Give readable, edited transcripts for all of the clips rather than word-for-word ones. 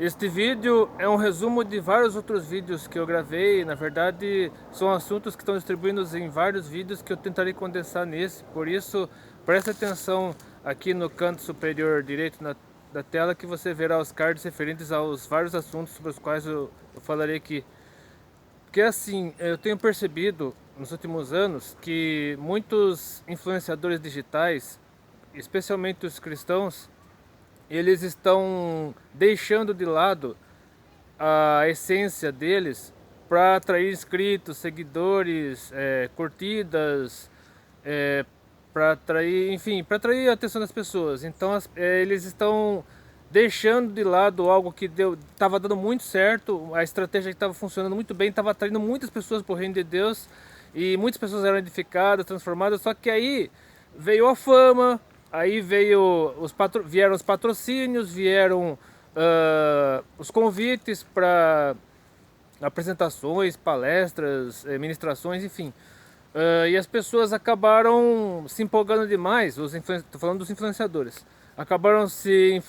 Este vídeo é um resumo de vários outros vídeos que eu gravei. Na verdade, são assuntos que estão distribuídos em vários vídeos que eu tentarei condensar nesse. Por isso, preste atenção aqui no canto superior direito da tela, que você verá os cards referentes aos vários assuntos sobre os quais eu falarei aqui. Porque assim, eu tenho percebido nos últimos anos que muitos influenciadores digitais, especialmente os cristãos, eles estão deixando de lado a essência deles para atrair inscritos, seguidores, curtidas, para atrair, enfim, para atrair a atenção das pessoas. Então eles estão deixando de lado algo que estava dando muito certo, a estratégia que estava funcionando muito bem, estava atraindo muitas pessoas para o reino de Deus e muitas pessoas eram edificadas, transformadas. Só que aí veio a fama, aí vieram os patrocínios, vieram os convites para apresentações, palestras, ministrações, enfim. E as pessoas acabaram se empolgando demais, tô falando dos influenciadores, acabaram se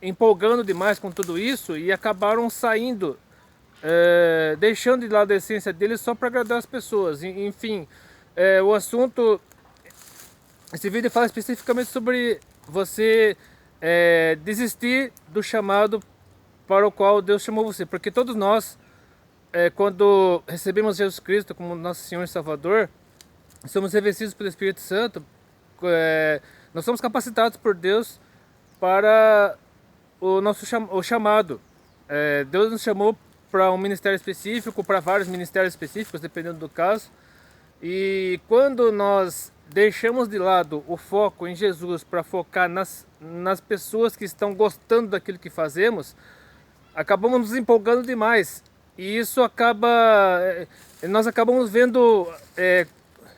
empolgando demais com tudo isso e acabaram saindo, deixando de lado a essência deles só para agradar as pessoas. Enfim, o assunto, esse vídeo fala especificamente sobre você desistir do chamado para o qual Deus chamou você, porque todos nós, quando recebemos Jesus Cristo como nosso Senhor e Salvador, somos revestidos pelo Espírito Santo, nós somos capacitados por Deus para o chamado. Deus nos chamou para um ministério específico, para vários ministérios específicos, dependendo do caso. E quando nós deixamos de lado o foco em Jesus para focar nas pessoas que estão gostando daquilo que fazemos, acabamos nos empolgando demais. E isso nós acabamos vendo,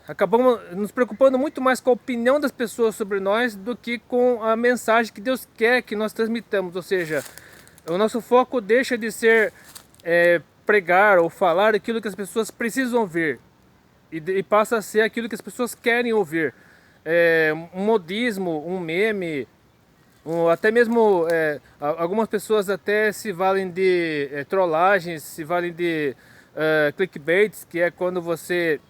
acabamos nos preocupando muito mais com a opinião das pessoas sobre nós do que com a mensagem que Deus quer que nós transmitamos. Ou seja, o nosso foco deixa de ser pregar ou falar aquilo que as pessoas precisam ouvir e passa a ser aquilo que as pessoas querem ouvir. Um modismo, um meme, até mesmo algumas pessoas até se valem de trollagens, se valem de clickbaits, que é quando você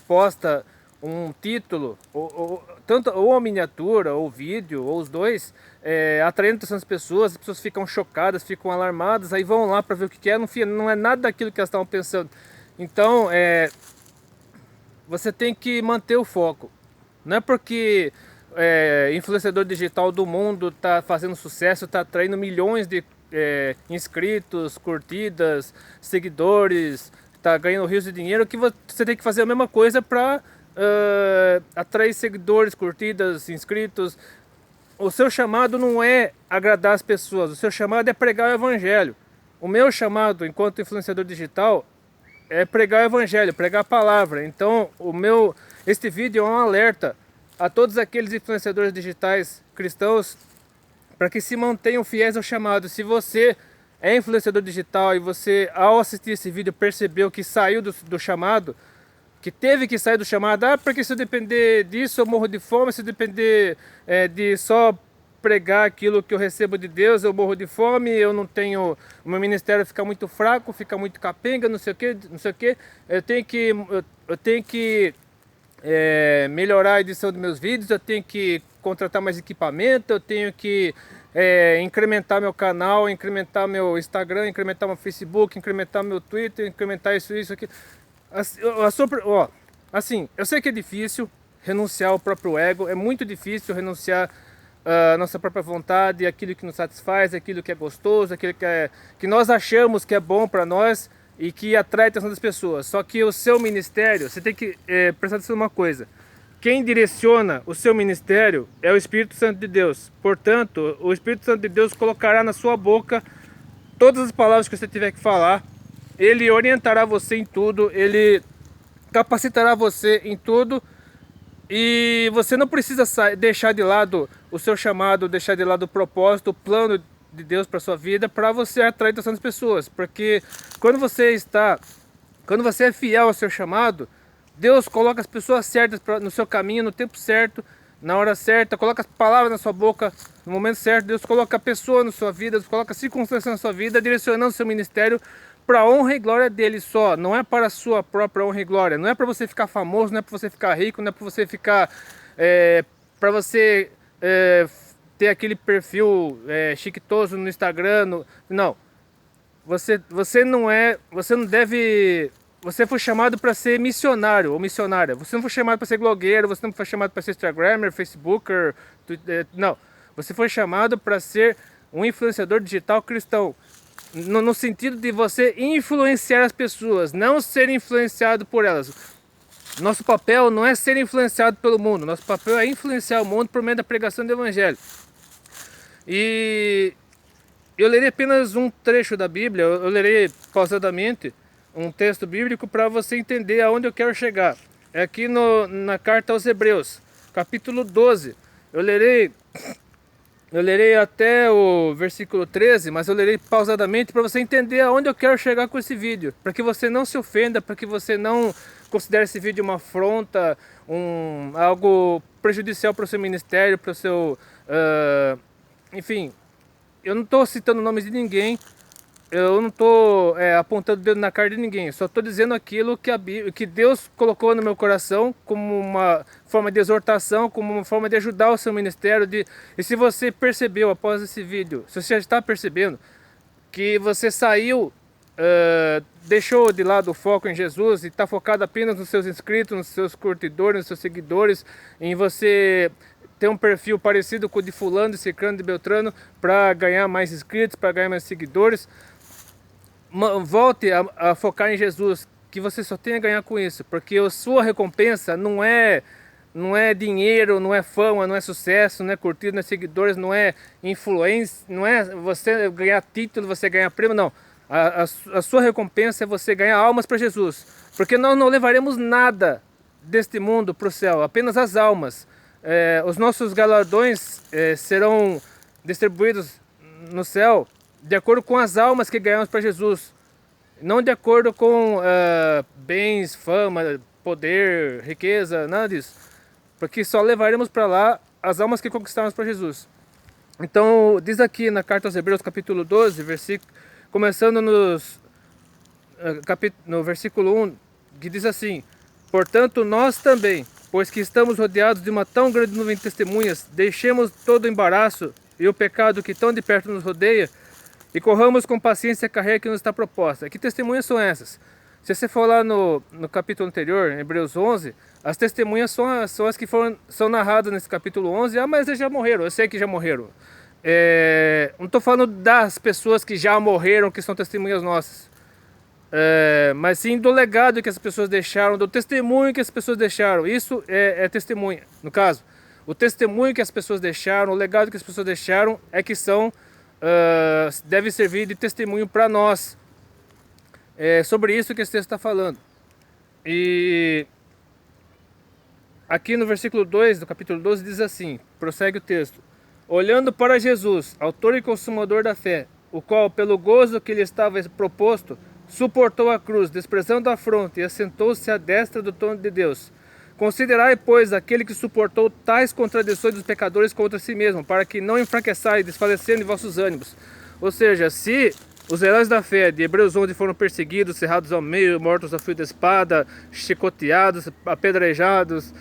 posta um título, tanto ou a miniatura, ou vídeo, ou os dois, atraindo essas pessoas, as pessoas ficam chocadas, ficam alarmadas, aí vão lá para ver o que é, não é nada daquilo que elas estavam pensando. Então, você tem que manter o foco. Não é porque influenciador digital do mundo está fazendo sucesso, está atraindo milhões de inscritos, curtidas, seguidores, está ganhando rios de dinheiro, que você tem que fazer a mesma coisa para atrair seguidores, curtidas, inscritos. O seu chamado não é agradar as pessoas, o seu chamado é pregar o evangelho. O meu chamado enquanto influenciador digital é pregar o evangelho, pregar a palavra. Então, este vídeo é um alerta a todos aqueles influenciadores digitais cristãos para que se mantenham fiéis ao chamado. Se você é influenciador digital e você, ao assistir esse vídeo, percebeu que saiu do chamado, que teve que sair do chamado, porque se eu depender disso eu morro de fome, se eu depender de só pregar aquilo que eu recebo de Deus, eu morro de fome, eu não tenho, o meu ministério fica muito fraco, fica muito capenga, não sei o que, não sei o que, eu tenho que melhorar a edição dos meus vídeos, eu tenho que contratar mais equipamento, eu tenho que incrementar meu canal, incrementar meu Instagram, incrementar meu Facebook, incrementar meu Twitter, incrementar isso aqui. Assim, eu sei que é difícil renunciar ao próprio ego, é muito difícil renunciar a nossa própria vontade, aquilo que nos satisfaz, aquilo que é gostoso, aquilo que nós achamos que é bom para nós e que atrai a atenção das pessoas. Só que o seu ministério, você tem que prestar atenção numa coisa: quem direciona o seu ministério é o Espírito Santo de Deus. Portanto, o Espírito Santo de Deus colocará na sua boca todas as palavras que você tiver que falar. Ele orientará você em tudo, ele capacitará você em tudo. E você não precisa deixar de lado o seu chamado, deixar de lado o propósito, o plano de Deus para sua vida, para você atrair a atenção das pessoas. Porque quando você é fiel ao seu chamado, Deus coloca as pessoas certas no seu caminho, no tempo certo, na hora certa, coloca as palavras na sua boca, no momento certo. Deus coloca a pessoa na sua vida, Deus coloca a circunstância na sua vida, direcionando o seu ministério para a honra e glória dele só. Não é para a sua própria honra e glória. Não é para você ficar famoso, não é para você ficar rico, não é para você ficar... para você ter aquele perfil chiquitoso no Instagram. Não. Você não deve... Você foi chamado para ser missionário ou missionária. Você não foi chamado para ser blogueiro, você não foi chamado para ser Instagrammer, Facebooker, Twitter, não. Você foi chamado para ser um influenciador digital cristão. No sentido de você influenciar as pessoas, não ser influenciado por elas. Nosso papel não é ser influenciado pelo mundo. Nosso papel é influenciar o mundo por meio da pregação do Evangelho. E eu lerei apenas um trecho da Bíblia, eu lerei pausadamente um texto bíblico para você entender aonde eu quero chegar. É aqui na carta aos Hebreus, capítulo 12. Eu lerei até o versículo 13, mas eu lerei pausadamente para você entender aonde eu quero chegar com esse vídeo. Para que você não se ofenda, para que você não considere esse vídeo uma afronta, algo prejudicial para o seu ministério, para o seu... enfim, eu não estou citando nomes de ninguém. Eu não estou apontando o dedo na cara de ninguém, só estou dizendo aquilo que Deus colocou no meu coração como uma forma de exortação, como uma forma de ajudar o seu ministério. E se você percebeu após esse vídeo, se você já está percebendo que você saiu, deixou de lado o foco em Jesus e está focado apenas nos seus inscritos, nos seus curtidores, nos seus seguidores, em você ter um perfil parecido com o de fulano, de ciclano, de beltrano, para ganhar mais inscritos, para ganhar mais seguidores, volte a focar em Jesus, que você só tem a ganhar com isso, porque a sua recompensa não é dinheiro, não é fama, não é sucesso, não é curtido, não é seguidores, não é influência, não é você ganhar título, você ganhar prêmio, não. A sua recompensa é você ganhar almas para Jesus, porque nós não levaremos nada deste mundo para o céu, apenas as almas. Os nossos galardões serão distribuídos no céu de acordo com as almas que ganhamos para Jesus, não de acordo com bens, fama, poder, riqueza, nada disso, porque só levaremos para lá as almas que conquistamos para Jesus. Então diz aqui na carta aos Hebreus capítulo 12, começando no versículo 1, que diz assim: portanto nós também, pois que estamos rodeados de uma tão grande nuvem de testemunhas, deixemos todo o embaraço e o pecado que tão de perto nos rodeia, e corramos com paciência a carreira que nos está proposta. Que testemunhas são essas? Se você for lá no capítulo anterior, em Hebreus 11, as testemunhas são as que são narradas nesse capítulo 11. Ah, mas eles já morreram, eu sei que já morreram. Não estou falando das pessoas que já morreram, que são testemunhas nossas. Mas sim do legado que as pessoas deixaram, do testemunho que as pessoas deixaram. Isso é testemunha, no caso. O testemunho que as pessoas deixaram, o legado que as pessoas deixaram é que deve servir de testemunho para nós. É sobre isso que esse texto está falando. E aqui no versículo 2 do capítulo 12 diz assim, prossegue o texto: olhando para Jesus, autor e consumador da fé, o qual pelo gozo que lhe estava proposto suportou a cruz, desprezando a afronta, e assentou-se à destra do trono de Deus. Considerai, pois, aquele que suportou tais contradições dos pecadores contra si mesmo, para que não enfraqueçais, desfalecendo em vossos ânimos. Ou seja, se os heróis da fé de Hebreus 11 foram perseguidos, cerrados ao meio, mortos a fio de espada, chicoteados, apedrejados,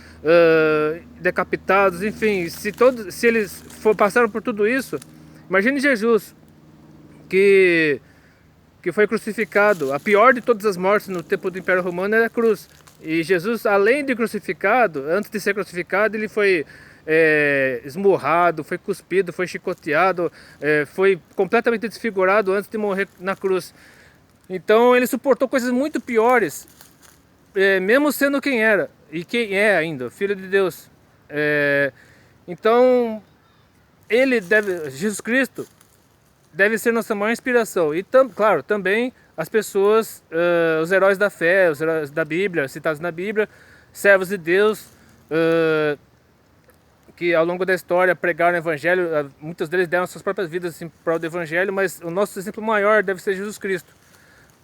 decapitados, enfim, se eles passaram por tudo isso, imagine Jesus, que foi crucificado. A pior de todas as mortes no tempo do Império Romano era a cruz. E Jesus, além de crucificado, antes de ser crucificado, ele foi esmurrado, foi cuspido, foi chicoteado, foi completamente desfigurado antes de morrer na cruz. Então ele suportou coisas muito piores, mesmo sendo quem era, e quem é ainda, Filho de Deus. Então Jesus Cristo deve ser nossa maior inspiração. E claro, também as pessoas, os heróis da fé, os heróis da Bíblia, citados na Bíblia, servos de Deus, que ao longo da história pregaram o Evangelho. Muitos deles deram suas próprias vidas em prol do Evangelho, mas o nosso exemplo maior deve ser Jesus Cristo.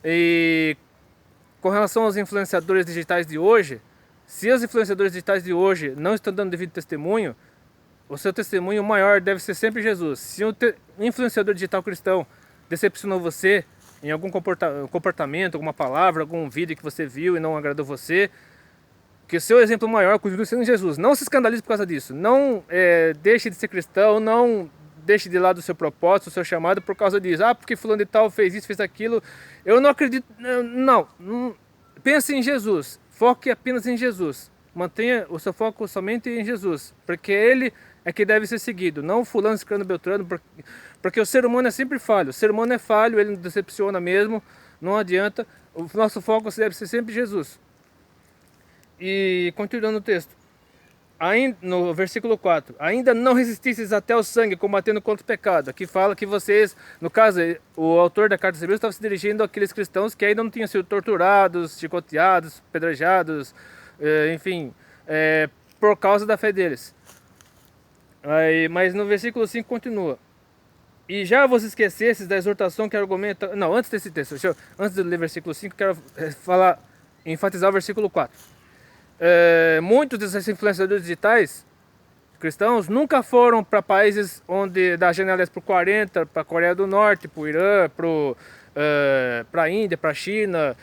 E com relação aos influenciadores digitais de hoje, se os influenciadores digitais de hoje não estão dando devido testemunho, o seu testemunho maior deve ser sempre Jesus. Se um influenciador digital cristão decepcionou você em algum comportamento, alguma palavra, algum vídeo que você viu e não agradou você, que o seu exemplo maior continue sendo Jesus. Não se escandalize por causa disso. Não deixe de ser cristão, não deixe de lado o seu propósito, o seu chamado por causa disso. Ah, porque fulano de tal fez isso, fez aquilo. Eu não acredito. Não. Pense em Jesus. Foque apenas em Jesus. Mantenha o seu foco somente em Jesus. Porque Ele é que deve ser seguido. Não fulano, ciclano, beltrano. Porque o ser humano é sempre falho. O ser humano é falho, ele nos decepciona mesmo. Não adianta. O nosso foco deve ser sempre Jesus. E continuando o texto. No versículo 4, ainda não resistisseis até o sangue, combatendo contra o pecado. Aqui fala que vocês, no caso, o autor da carta aos Hebreus estava se dirigindo àqueles cristãos que ainda não tinham sido torturados, chicoteados, pedrejados, enfim, por causa da fé deles. Mas no versículo 5 continua. E já vos esquecesses da exortação que argumenta... Não, antes desse texto, antes de ler o versículo 5, quero enfatizar o versículo 4. Muitos desses influenciadores digitais cristãos nunca foram para países onde da janela para o 40, para a Coreia do Norte, para o Irã, para a Índia, para a China,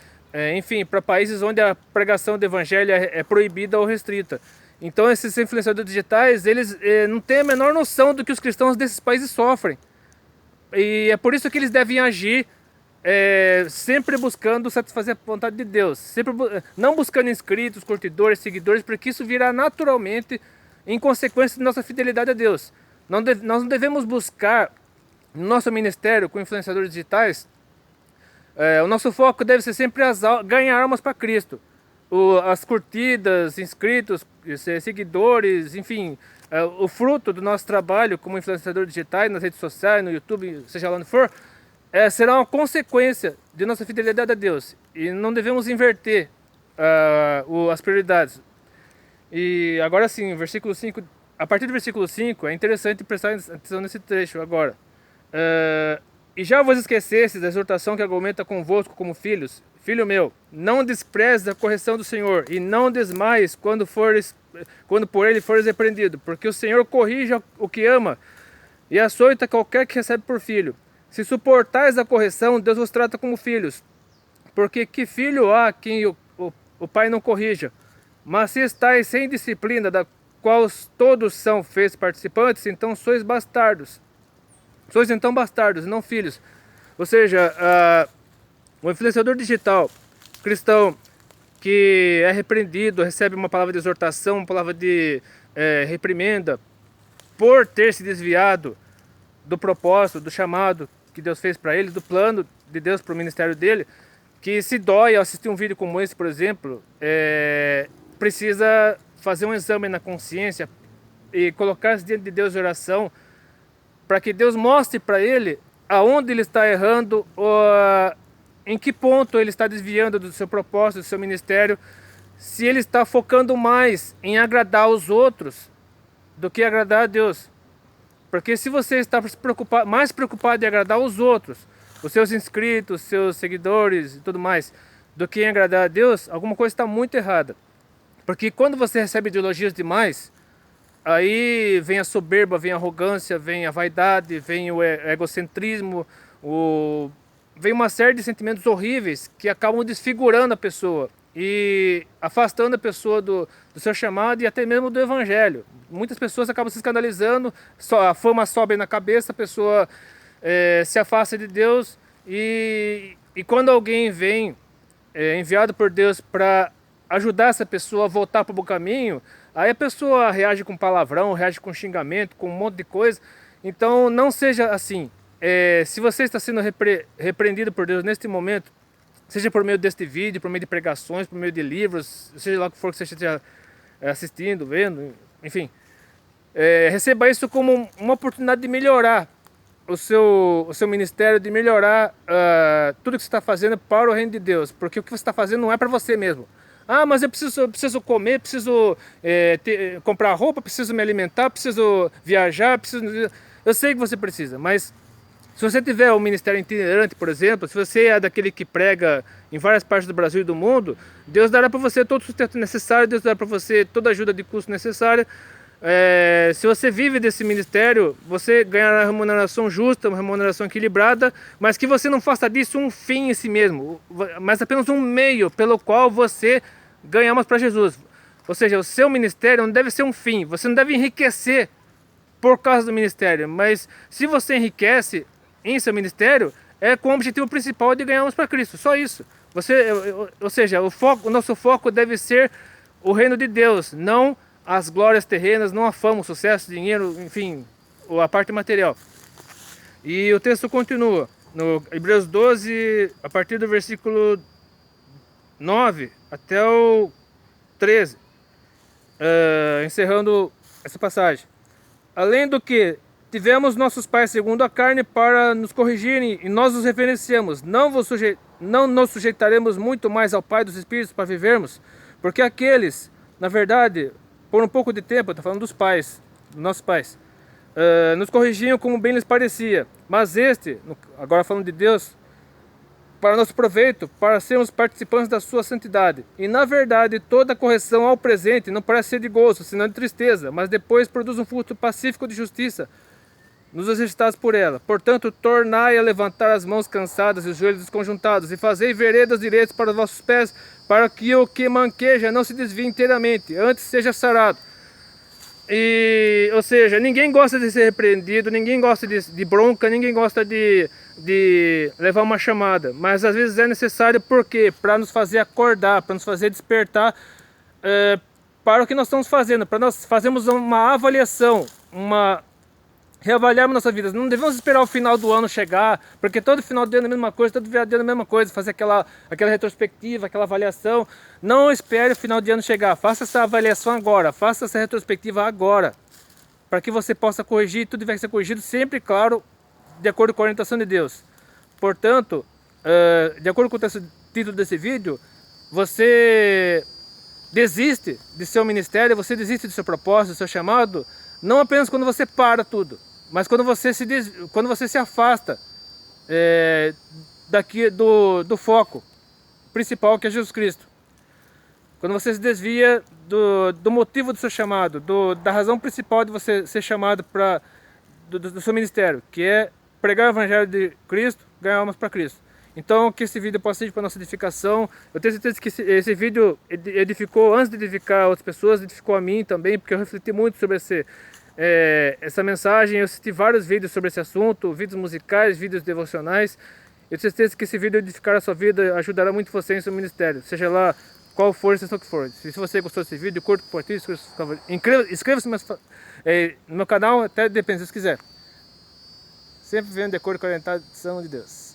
enfim, para países onde a pregação do evangelho é proibida ou restrita. Então esses influenciadores digitais, eles não têm a menor noção do que os cristãos desses países sofrem. E é por isso que eles devem agir sempre buscando satisfazer a vontade de Deus, sempre não buscando inscritos, curtidores, seguidores, porque isso virá naturalmente em consequência de nossa fidelidade a Deus. Nós não devemos buscar no nosso ministério com influenciadores digitais, o nosso foco deve ser sempre ganhar almas para Cristo. As curtidas, inscritos, seguidores, enfim, o fruto do nosso trabalho como influenciador digital nas redes sociais, no YouTube, seja lá onde for, será uma consequência de nossa fidelidade a Deus. E não devemos inverter as prioridades. E agora sim, versículo 5, a partir do versículo 5, é interessante prestar atenção nesse trecho agora. E já vos esquecesses da exortação que argumenta convosco como filhos. Filho meu, não desprezes a correção do Senhor, e não desmaies quando por ele fores repreendido, porque o Senhor corrige o que ama, e açoita qualquer que recebe por filho. Se suportais a correção, Deus vos trata como filhos. Porque que filho há quem o pai não corrija? Mas se estáis sem disciplina, da qual todos são feitos participantes, então sois bastardos. Sois então bastardos, não filhos. Ou seja, o influenciador digital cristão que é repreendido, recebe uma palavra de exortação, uma palavra de reprimenda, por ter se desviado do propósito, do chamado que Deus fez para ele, do plano de Deus para o ministério dele, que se dói ao assistir um vídeo como esse, por exemplo, precisa fazer um exame na consciência e colocar-se diante de Deus em oração, para que Deus mostre para ele aonde ele está errando, ou em que ponto ele está desviando do seu propósito, do seu ministério, se ele está focando mais em agradar os outros do que agradar a Deus. Porque se você está mais preocupado em agradar os outros, os seus inscritos, seus seguidores e tudo mais, do que em agradar a Deus, alguma coisa está muito errada. Porque quando você recebe ideologias demais, aí vem a soberba, vem a arrogância, vem a vaidade, vem o egocentrismo, vem uma série de sentimentos horríveis que acabam desfigurando a pessoa e afastando a pessoa do seu chamado e até mesmo do evangelho. Muitas pessoas acabam se escandalizando, a fama sobe na cabeça, a pessoa se afasta de Deus e quando alguém vem enviado por Deus para ajudar essa pessoa a voltar para o bom caminho, aí a pessoa reage com palavrão, reage com xingamento, com um monte de coisa. Então não seja assim. Se você está sendo repreendido por Deus neste momento, seja por meio deste vídeo, por meio de pregações, por meio de livros, seja lá o que for que você esteja assistindo, vendo, enfim, receba isso como uma oportunidade de melhorar o seu ministério, de melhorar tudo que você está fazendo para o reino de Deus, porque o que você está fazendo não é para você mesmo. Ah, mas eu preciso comer, preciso comprar roupa, preciso me alimentar, preciso viajar, eu sei que você precisa, mas se você tiver um ministério itinerante, por exemplo, se você é daquele que prega em várias partes do Brasil e do mundo, Deus dará para você todo o sustento necessário, Deus dará para você toda a ajuda de custo necessária, se você vive desse ministério, você ganhará uma remuneração justa, uma remuneração equilibrada, mas que você não faça disso um fim em si mesmo, mas apenas um meio pelo qual você ganha almas para Jesus. Ou seja, o seu ministério não deve ser um fim, você não deve enriquecer por causa do ministério, mas se você enriquece em seu ministério, é com o objetivo principal de ganharmos para Cristo, só isso. Ou seja, o nosso foco deve ser o reino de Deus, não as glórias terrenas, não a fama, o sucesso, o dinheiro, enfim, a parte material. E o texto continua, no Hebreus 12, a partir do versículo 9 até o 13, encerrando essa passagem. Além do que, tivemos nossos pais segundo a carne para nos corrigirem e nós os reverenciamos. Não nos sujeitaremos muito mais ao Pai dos Espíritos para vivermos? Porque aqueles, na verdade, por um pouco de tempo, eu estou falando dos pais, dos nossos pais, nos corrigiam como bem lhes parecia. Mas agora falando de Deus, para nosso proveito, para sermos participantes da sua santidade. E na verdade, toda correção ao presente não parece ser de gozo, senão de tristeza, mas depois produz um fruto pacífico de justiça, nos exercitados por ela. Portanto, tornai a levantar as mãos cansadas e os joelhos desconjuntados, e fazei veredas direitas para os vossos pés, para que o que manqueja não se desvie inteiramente, antes seja sarado. Ou seja, ninguém gosta de ser repreendido, ninguém gosta de bronca, ninguém gosta de levar uma chamada, mas às vezes é necessário, porque para nos fazer acordar, para nos fazer despertar para o que nós estamos fazendo, para nós fazermos uma avaliação, reavaliarmos nossa vida. Não devemos esperar o final do ano chegar, porque todo final de ano é a mesma coisa, todo virado de ano é a mesma coisa, fazer aquela retrospectiva, aquela avaliação. Não espere o final de ano chegar, faça essa avaliação agora, faça essa retrospectiva agora, para que você possa corrigir, tudo vai ser corrigido sempre, claro, de acordo com a orientação de Deus. Portanto, de acordo com o título desse vídeo, você desiste de seu ministério, você desiste do seu propósito, do seu chamado, não apenas quando você para tudo, mas quando você se afasta do foco principal, que é Jesus Cristo. Quando você se desvia do motivo do seu chamado, da razão principal de você ser chamado do seu ministério, que é pregar o Evangelho de Cristo, ganhar almas para Cristo. Então, que esse vídeo possa servir para a nossa edificação. Eu tenho certeza que esse vídeo edificou, antes de edificar outras pessoas, edificou a mim também, porque eu refleti muito sobre essa mensagem. Eu assisti vários vídeos sobre esse assunto, vídeos musicais, vídeos devocionais. Eu tenho certeza que esse vídeo edificar a sua vida, ajudará muito você em seu ministério, seja lá qual for a situação que for. Se você gostou desse vídeo, curta, compartilhe, inscreva-se no meu canal, até depende, se quiser. Sempre vendo de acordo com a orientação de Deus.